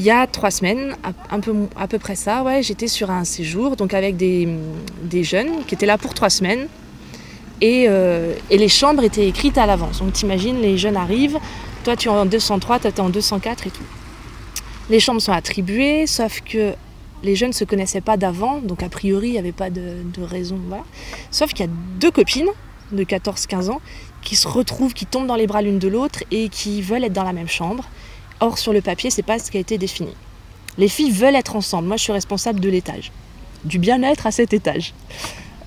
y a 3 semaines, à peu près ça, ouais, j'étais sur un séjour donc avec des jeunes qui étaient là pour 3 semaines. Et les chambres étaient écrites à l'avance. Donc t'imagines, les jeunes arrivent, toi tu es en 203, toi tu es en 204 et tout. Les chambres sont attribuées, sauf que les jeunes ne se connaissaient pas d'avant, donc a priori il n'y avait pas de raison. Voilà. Sauf qu'il y a 2 copines de 14-15 ans qui se retrouvent, qui tombent dans les bras l'une de l'autre et qui veulent être dans la même chambre. Or sur le papier, c'est pas ce qui a été défini. Les filles veulent être ensemble, moi je suis responsable de l'étage, du bien-être à cet étage.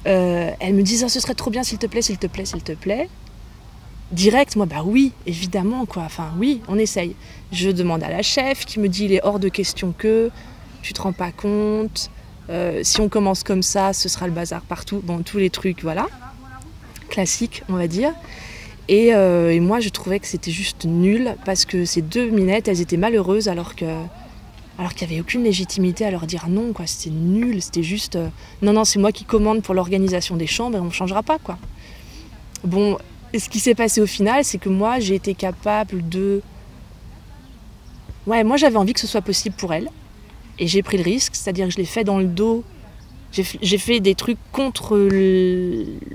Elles me disent « ce serait trop bien, s'il te plaît, s'il te plaît, s'il te plaît ». Direct, moi, bah oui, évidemment, quoi. Enfin, oui, on essaye. Je demande à la chef qui me dit « il est hors de question que, tu te rends pas compte, si on commence comme ça, ce sera le bazar partout ». Bon, tous les trucs, voilà, classiques, on va dire. Et moi, je trouvais que c'était juste nul, parce que ces 2 minettes, elles étaient malheureuses, alors qu'il n'y avait aucune légitimité à leur dire non, quoi. C'était nul, c'était juste non, c'est moi qui commande pour l'organisation des chambres et on ne changera pas, quoi. Bon, ce qui s'est passé au final, c'est que moi, j'ai été capable de... Ouais, moi, j'avais envie que ce soit possible pour elles. Et j'ai pris le risque, c'est-à-dire que je l'ai fait dans le dos. J'ai fait des trucs contre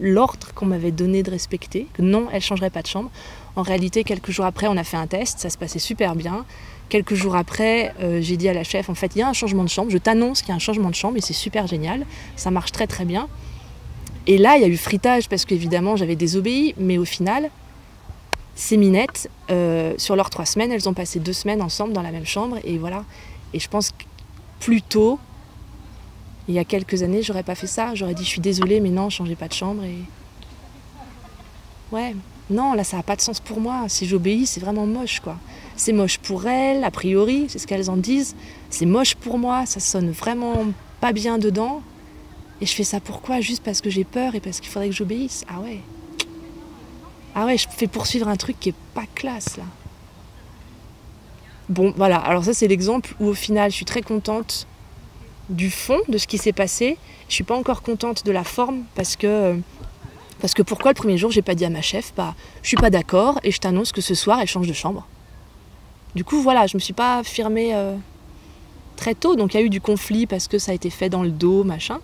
l'ordre qu'on m'avait donné de respecter, que non, elles ne changeraient pas de chambre. En réalité, quelques jours après, on a fait un test, ça se passait super bien. Quelques jours après, j'ai dit à la chef, en fait, il y a un changement de chambre, je t'annonce qu'il y a un changement de chambre et c'est super génial, ça marche très très bien. Et là, il y a eu fritage parce qu'évidemment, j'avais désobéi, mais au final, ces minettes, sur leurs 3 semaines, elles ont passé 2 semaines ensemble dans la même chambre et voilà. Et je pense que plus tôt, il y a quelques années, j'aurais pas fait ça, j'aurais dit je suis désolée, mais non, changez pas de chambre et... Ouais, non, là ça n'a pas de sens pour moi, si j'obéis, c'est vraiment moche, quoi. C'est moche pour elles, a priori, c'est ce qu'elles en disent. C'est moche pour moi, ça sonne vraiment pas bien dedans. Et je fais ça pourquoi? Juste parce que j'ai peur et parce qu'il faudrait que j'obéisse? Ah ouais. Ah ouais, je fais poursuivre un truc qui est pas classe, là. Bon, voilà, alors ça c'est l'exemple où au final je suis très contente du fond, de ce qui s'est passé. Je suis pas encore contente de la forme parce que pourquoi le premier jour j'ai pas dit à ma chef, bah je suis pas d'accord et je t'annonce que ce soir elle change de chambre. Du coup voilà, je me suis pas affirmée très tôt, donc il y a eu du conflit parce que ça a été fait dans le dos, machin.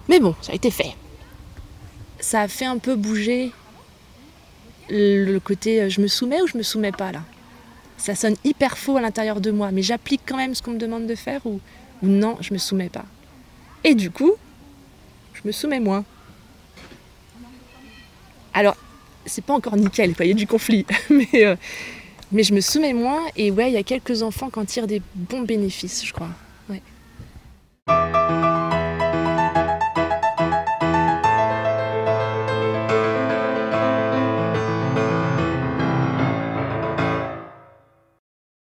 Mais bon, ça a été fait. Ça a fait un peu bouger le côté je me soumets ou je me soumets pas là. Ça sonne hyper faux à l'intérieur de moi, mais j'applique quand même ce qu'on me demande de faire ou non, je me soumets pas. Et du coup, je me soumets moins. Alors, c'est pas encore nickel, quoi, il y a du conflit, mais je me soumets moins et ouais, il y a quelques enfants qui en tirent des bons bénéfices, je crois. Ouais.